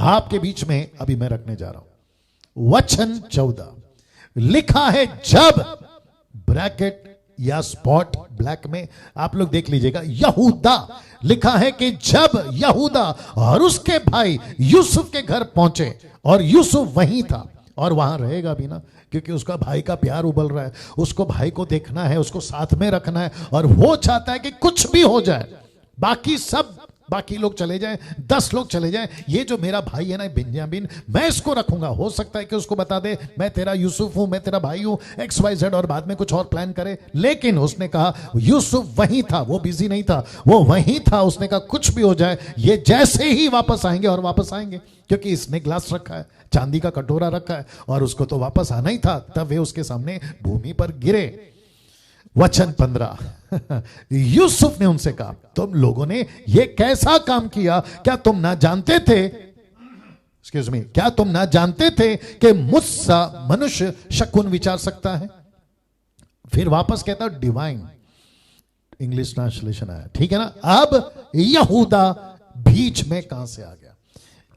आपके बीच में अभी मैं रखने जा रहा हूं। वचन 14 लिखा है, जब ब्रैकेट या स्पॉट ब्लैक में आप लोग देख लीजिएगा, यहूदा लिखा है कि जब यहूदा और उसके भाई यूसुफ के घर पहुंचे, और यूसुफ वहीं था और वहां रहेगा भी ना, क्योंकि उसका भाई का प्यार उबल रहा है, उसको भाई को देखना है, उसको साथ में रखना है, और वो चाहता है कि कुछ भी हो जाए, बाकी लोग चले जाएं, 10 लोग चले जाएं, ये जो मेरा भाई है ना बिन्यामीन, मैं इसको रखूंगा। हो सकता है कि उसको बता दे मैं तेरा यूसुफ हूं, मैं तेरा भाई हूं, XYZ, और बाद में कुछ और प्लान करे। लेकिन उसने कहा, यूसुफ वहीं था, वो बिजी नहीं था, वो वहीं था। उसने कहा कुछ भी हो जाए, ये जैसे ही वापस आएंगे, और वापस आएंगे क्योंकि इसने ग्लास रखा है, चांदी का कटोरा रखा है, और उसको तो वापस आना ही था। तब वे उसके सामने भूमि पर गिरे। वचन 15 यूसुफ ने उनसे कहा, तुम लोगों ने ये कैसा काम किया? क्या तुम ना जानते थे, एक्सक्यूज मी, क्या तुम ना जानते थे कि मुझसा मनुष्य शकुन विचार सकता है? फिर वापस कहता, डिवाइन इंग्लिश ट्रांसलेशन आया, ठीक है ना। अब यहूदा बीच में कहां से आ गया?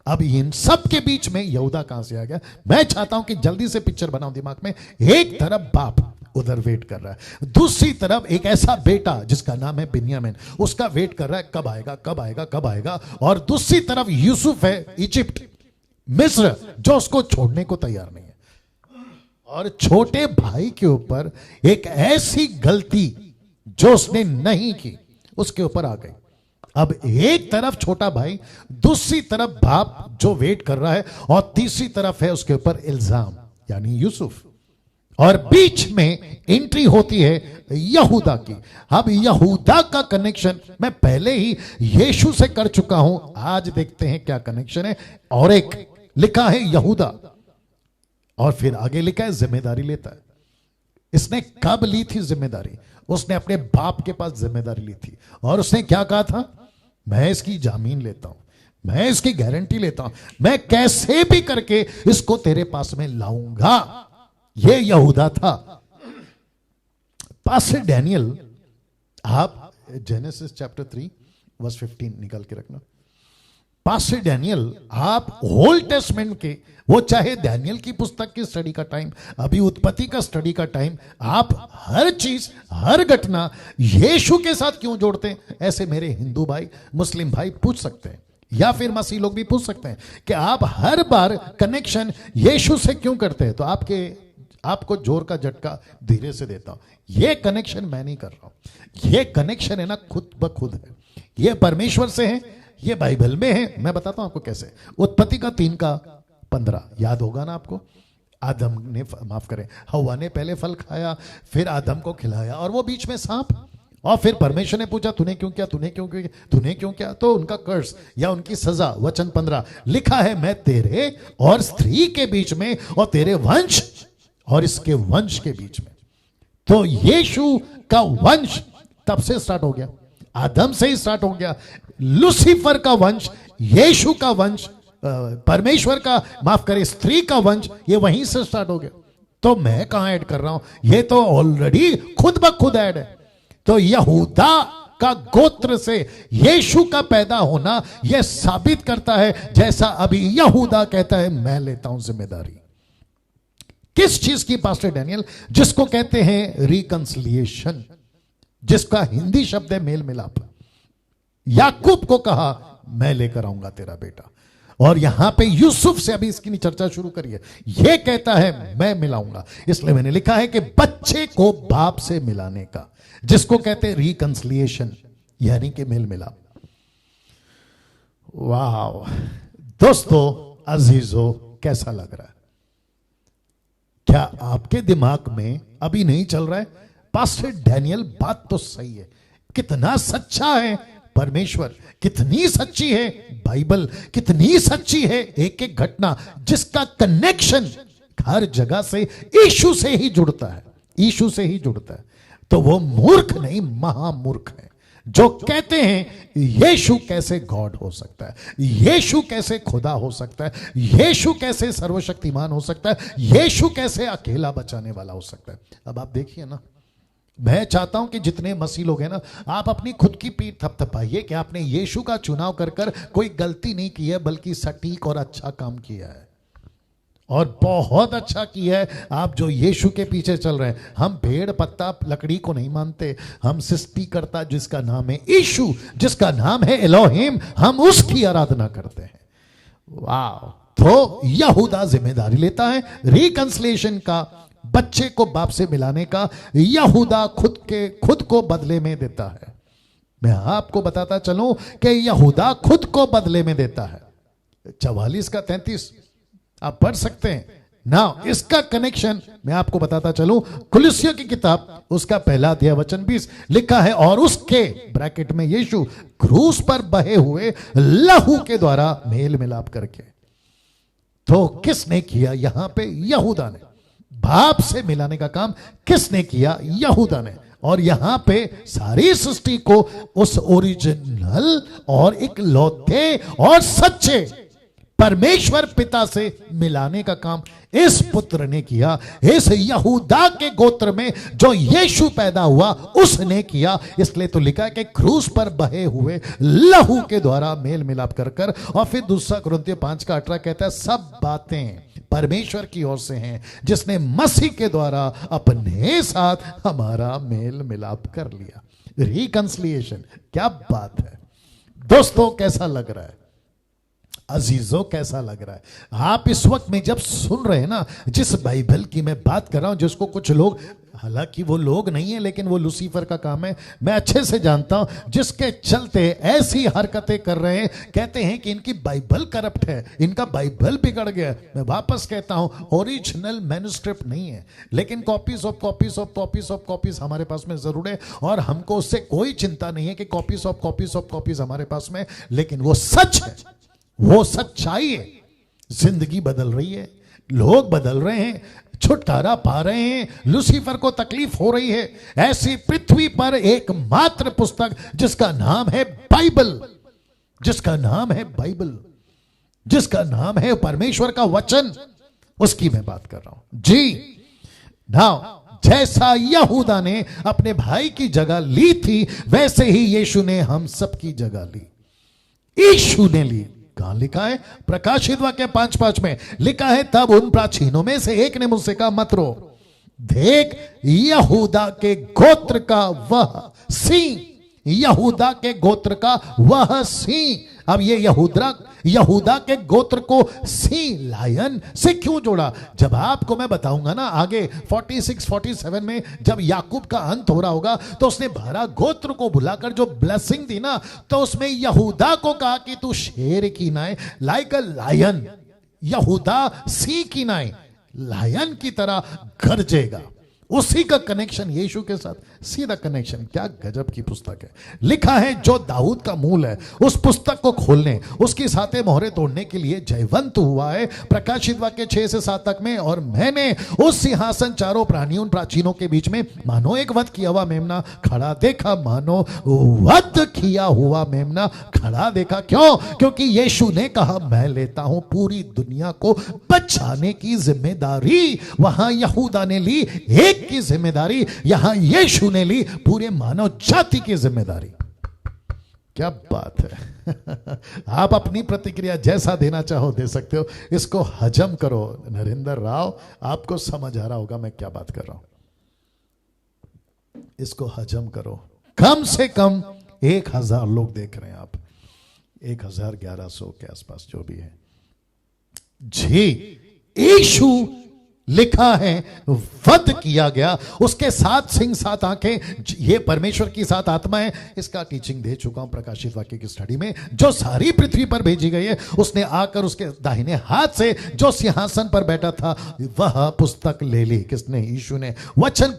अब इन सब के बीच में यहूदा कहां से आ गया? मैं चाहता हूं कि जल्दी से पिक्चर बनाओ दिमाग में। एक तरफ बाप उधर वेट कर रहा है, दूसरी तरफ एक ऐसा बेटा जिसका नाम है बिन्यामीन, उसका वेट कर रहा है, कब आएगा, कब आएगा, कब आएगा। और दूसरी तरफ यूसुफ है, इजिप्ट, मिस्र, जो उसको छोड़ने को तैयार नहीं है। और छोटे भाई के ऊपर एक ऐसी गलती जो उसने नहीं की, उसके ऊपर आ गई। अब एक तरफ छोटा भाई, दूसरी तरफ बाप जो वेट कर रहा है, और तीसरी तरफ है उसके ऊपर इल्जाम, यानी यूसुफ। और बीच में एंट्री होती है यहूदा की। अब यहूदा का कनेक्शन मैं पहले ही यीशु से कर चुका हूं, आज देखते हैं क्या कनेक्शन है। और एक लिखा है यहूदा, और फिर आगे लिखा है जिम्मेदारी लेता है। इसने कब ली थी जिम्मेदारी? उसने अपने बाप के पास जिम्मेदारी ली थी, और उसने क्या कहा था? मैं इसकी जामीन लेता हूं, मैं इसकी गारंटी लेता हूं, मैं कैसे भी करके इसको तेरे पास में लाऊंगा। ये यहूदा था। पास्टर डैनियल, आप जेनेसिस चैप्टर 3 वर्स 15 निकाल के रखना। पास्टर डैनियल, आप ओल्ड टेस्टमेंट के, वो चाहे डैनियल की पुस्तक की स्टडी का टाइम, अभी उत्पत्ति का स्टडी का टाइम, आप हर चीज, हर घटना यीशु के साथ क्यों जोड़ते हैं? ऐसे मेरे हिंदू भाई, मुस्लिम भाई पूछ सकते हैं, या फिर मसीह लोग भी पूछ सकते हैं कि आप हर बार कनेक्शन यीशु से क्यों करते हैं? तो आपको जोर का झटका धीरे से देता हूं, ये कनेक्शन मैं नहीं कर रहा हूं, ये कनेक्शन है ना खुद ब खुद है, ये परमेश्वर से है, ये बाइबल में है। मैं बताता हूं आपको कैसे। उत्पत्ति का 3:15 याद होगा ना आपको? आदम ने, माफ करें, हव्वा ने पहले फल खाया, फिर आदम को खिलाया, और वो बीच में सांप, और फिर परमेश्वर ने पूछा तूने क्यों किया, तूने क्यों किया, तूने क्यों किया? तो उनका कर्स या उनकी सजा, वचन 15 लिखा है, मैं तेरे और स्त्री के बीच में, और तेरे वंश और इसके वंश के बीच में। तो यीशु का वंश तब से स्टार्ट हो गया, आदम से ही स्टार्ट हो गया। लूसीफर का वंश, यीशु का वंश, परमेश्वर का, माफ करें, स्त्री का वंश, ये वहीं से स्टार्ट हो गया। तो मैं कहां ऐड कर रहा हूं? ये तो ऑलरेडी खुद ब खुद ऐड है। तो यहूदा का गोत्र से यीशु का पैदा होना यह साबित करता है, जैसा अभी यहूदा कहता है मैं लेता हूं जिम्मेदारी। किस चीज की पास्टर डैनियल? जिसको कहते हैं रिकंसिलिएशन, जिसका हिंदी शब्द है मेल मिलाप। याकूब को कहा मैं लेकर आऊंगा तेरा बेटा, और यहां पे यूसुफ से अभी इसकी चर्चा शुरू करिए। यह कहता है मैं मिलाऊंगा, इसलिए मैंने लिखा है कि बच्चे को बाप से मिलाने का, जिसको कहते हैं रिकंसिलिएशन, यानी कि मेल मिलाप। वाह दोस्तों, अजीजों, कैसा लग रहा है? क्या आपके दिमाग में अभी नहीं चल रहा है? पास्टर डैनियल, बात तो सही है, कितना सच्चा है परमेश्वर, कितनी सच्ची है बाइबल, कितनी सच्ची है एक एक घटना, जिसका कनेक्शन हर जगह से यीशु से ही जुड़ता है, यीशु से ही जुड़ता है। तो वो मूर्ख नहीं, महामूर्ख है जो कहते हैं यीशु कैसे गॉड हो सकता है, यीशु कैसे खुदा हो सकता है, यीशु कैसे सर्वशक्तिमान हो सकता है, यीशु कैसे अकेला बचाने वाला हो सकता है। अब आप देखिए ना, मैं चाहता हूं कि जितने मसीह लोग हैं ना, आप अपनी खुद की पीठ थपथपाइए कि आपने यीशु का चुनाव कर कर कोई गलती नहीं की है, बल्कि सटीक और अच्छा काम किया है, और बहुत अच्छा किया है। आप जो यीशु के पीछे चल रहे हैं, हम पेड़ पत्ता लकड़ी को नहीं मानते, हम सृष्टिकर्ता जिसका नाम है यीशु, जिसका नाम है एलोहिम, हम उसकी आराधना करते हैं। वाह। तो यहूदा जिम्मेदारी लेता है रिकंसिलिएशन का, बच्चे को बाप से मिलाने का। यहूदा खुद को बदले में देता है। मैं आपको बताता चलूं कि यहूदा खुद को बदले में देता है। 44 का 33 आप पढ़ सकते हैं ना। इसका कनेक्शन मैं आपको बताता चलूं, कुलुस्सियों की किताब उसका पहला अध्याय वचन 20 लिखा है, और उसके ब्रैकेट में यीशु क्रूस पर बहे हुए लहू के द्वारा मेल मिलाप करके। तो किसने किया यहां पे? यहूदा ने। बाप से मिलाने का काम किसने किया? यहूदा ने। और यहां पे सारी सृष्टि को उस ओरिजिनल और इकलौते और सच्चे परमेश्वर पिता से मिलाने का काम इस पुत्र ने किया। इस यहूदा के गोत्र में जो यीशु पैदा हुआ उसने किया। इसलिए तो लिखा है कि क्रूस पर बहे हुए लहू के द्वारा मेल मिलाप कर कर। और फिर दूसरा कुरिन्थियों 5 का 18 कहता है, सब बातें परमेश्वर की ओर से हैं, जिसने मसीह के द्वारा अपने साथ हमारा मेल मिलाप कर लिया। रिकंसिलिएशन, क्या बात है दोस्तों। कैसा लग रहा है अजीजों, कैसा लग रहा है? आप इस वक्त में जब सुन रहे हैं ना, जिस बाइबल की मैं बात कर रहा हूं, जिसको कुछ लोग, हालांकि वो लोग नहीं है लेकिन वो लूसीफर का काम है, मैं अच्छे से जानता हूं, जिसके चलते ऐसी हरकतें कर रहे हैं, कहते हैं कि इनकी बाइबल करप्ट है, इनका बाइबल बिगड़ गया। मैं वापस कहता हूं, ओरिजिनल मैन्युस्क्रिप्ट नहीं है, लेकिन copies of copies of copies of copies हमारे पास में जरूर है, और हमको उससे कोई चिंता नहीं है कि copies of copies of copies हमारे पास में, लेकिन वो सच है, वो सच्चाई है। जिंदगी बदल रही है, लोग बदल रहे हैं, छुटकारा पा रहे हैं, लूसीफर को तकलीफ हो रही है। ऐसी पृथ्वी पर एकमात्र पुस्तक जिसका नाम है बाइबल, जिसका नाम है बाइबल, जिसका नाम है परमेश्वर का वचन, उसकी मैं बात कर रहा हूं जी। नाउ जैसा यहूदा ने अपने भाई की जगह ली थी, वैसे ही यीशु ने हम सबकी जगह ली। यीशु ने ली। कहां लिखा है? प्रकाशित वाक्य 5:5 में लिखा है, तब उन प्राचीनों में से एक ने मुझसे कहा, मत रो, देख यहूदा के गोत्र का वह सिंह, यहूदा के गोत्र का वह सिंह। अब ये यहूदा के गोत्र को सिंह, लायन से क्यों जोड़ा? जब आपको मैं बताऊंगा ना आगे 46-47 में जब याकूब का अंत हो रहा होगा, तो उसने 12 गोत्र को बुलाकर जो ब्लेसिंग दी ना, तो उसमें यहूदा को कहा कि तू शेर की नाई लाइक अ लायन, यहूदा सिंह की नाई लायन की तरह गरजेगा। उसी का कनेक्शन यीशु के साथ, सीधा कनेक्शन। क्या गजब की पुस्तक है। लिखा है, जो दाऊद का मूल है, उस पुस्तक को खोलने, उसकी 7 मोहरें तोड़ने के लिए जयवंत हुआ है। प्रकाशित वाक्य 6 से 7 तक में, और मैंने उस सिंहासन, चारों प्राणियों, प्राचीनों के बीच में मानो एक वध किया हुआ मेमना खड़ा देखा, मानो वध किया हुआ मेमना खड़ा देखा। क्यों? क्योंकि यीशु ने कहा, मैं लेता हूं पूरी दुनिया को बचाने की जिम्मेदारी। वहां यहूदा ने ली एक की जिम्मेदारी, यहां यीशु ने ली पूरे मानव जाति की जिम्मेदारी। क्या बात है। आप अपनी प्रतिक्रिया जैसा देना चाहो दे सकते हो। इसको हजम करो। नरेंद्र राव, आपको समझ आ रहा होगा मैं क्या बात कर रहा हूं। इसको हजम करो। कम से कम 1000 लोग देख रहे हैं आप, 1100 के आसपास जो भी है जी। यीशु लिखा है वध किया गया, उसके 7 सिंह 7 आंखें, ये परमेश्वर की 7 आत्माएं। इसका टीचिंग दे चुका हूं प्रकाशित वाक्य की स्टडी में। जो सारी पृथ्वी पर भेजी गई है, उसने आकर उसके दाहिने हाथ से जो सिंहासन पर बैठा था वह पुस्तक ले ली। किसने? यीशु ने। वचन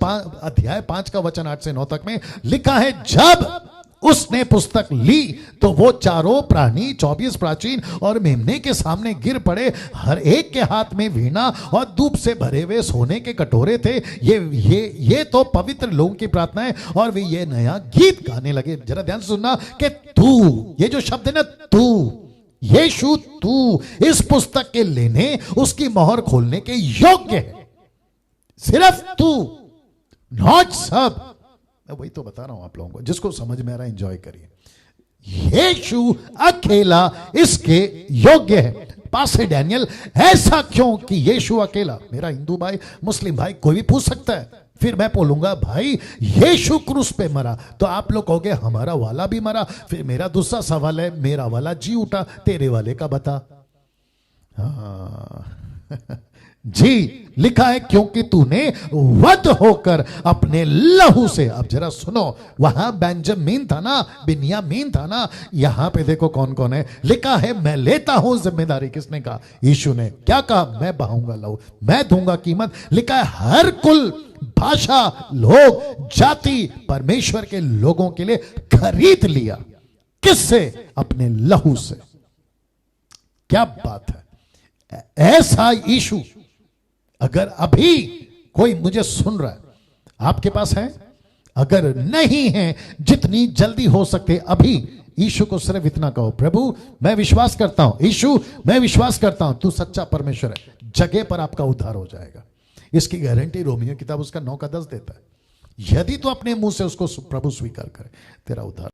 अध्याय 5 का वचन 8 से 9 तक में लिखा है, जब उसने पुस्तक ली तो वो चारों प्राणी, 24 प्राचीन और मेमने के सामने गिर पड़े। हर एक के हाथ में वीणा और धूप से भरे हुए सोने के कटोरे थे। ये तो पवित्र लोगों की प्रार्थना है, और वे ये नया गीत गाने लगे। जरा ध्यान से सुनना कि तू, ये जो शब्द है ना, तू, यीशु, तू इस पुस्तक के लेने, उसकी मोहर खोलने के योग्य है। सिर्फ तू, नॉट सब। वही तो बता रहा हूं आप लोगों को, जिसको समझ में आ रहा है एंजॉय करिए। यीशु अकेला इसके योग्य है। पासे डैनियल, ऐसा क्यों कि यीशु अकेला? मेरा हिंदू भाई, मुस्लिम भाई, कोई भी पूछ सकता है। फिर मैं बोलूंगा भाई यीशु क्रूस पे मरा, तो आप लोग कहोगे हमारा वाला भी मरा। फिर मेरा दूसरा सवाल है, मेरा वाला जी उठा, तेरे वाले का बता। हाँ जी, लिखा है क्योंकि तूने वध होकर अपने लहू से। अब जरा सुनो, वहां बेंजामिन था ना, बिन्यामीन था ना, यहां पे देखो कौन कौन है। लिखा है मैं लेता हूं जिम्मेदारी। किसने कहा? यीशु ने। क्या कहा? मैं बहाऊंगा लहू, मैं दूंगा कीमत। लिखा है हर कुल, भाषा, लोग, जाति परमेश्वर के लोगों के लिए खरीद लिया। किससे? अपने लहू से। क्या बात है! ऐसा यीशु अगर अभी कोई मुझे सुन रहा है, आपके पास है? अगर नहीं है, जितनी जल्दी हो सके अभी यीशु को सिर्फ इतना कहो, प्रभु मैं विश्वास करता हूं, यीशु मैं विश्वास करता हूं तू सच्चा परमेश्वर है। जगह पर आपका उद्धार हो जाएगा। इसकी गारंटी रोमियो किताब उसका 9 का 10 देता है। यदि तो अपने मुंह से उसको प्रभु स्वीकार करे, तेरा उद्धार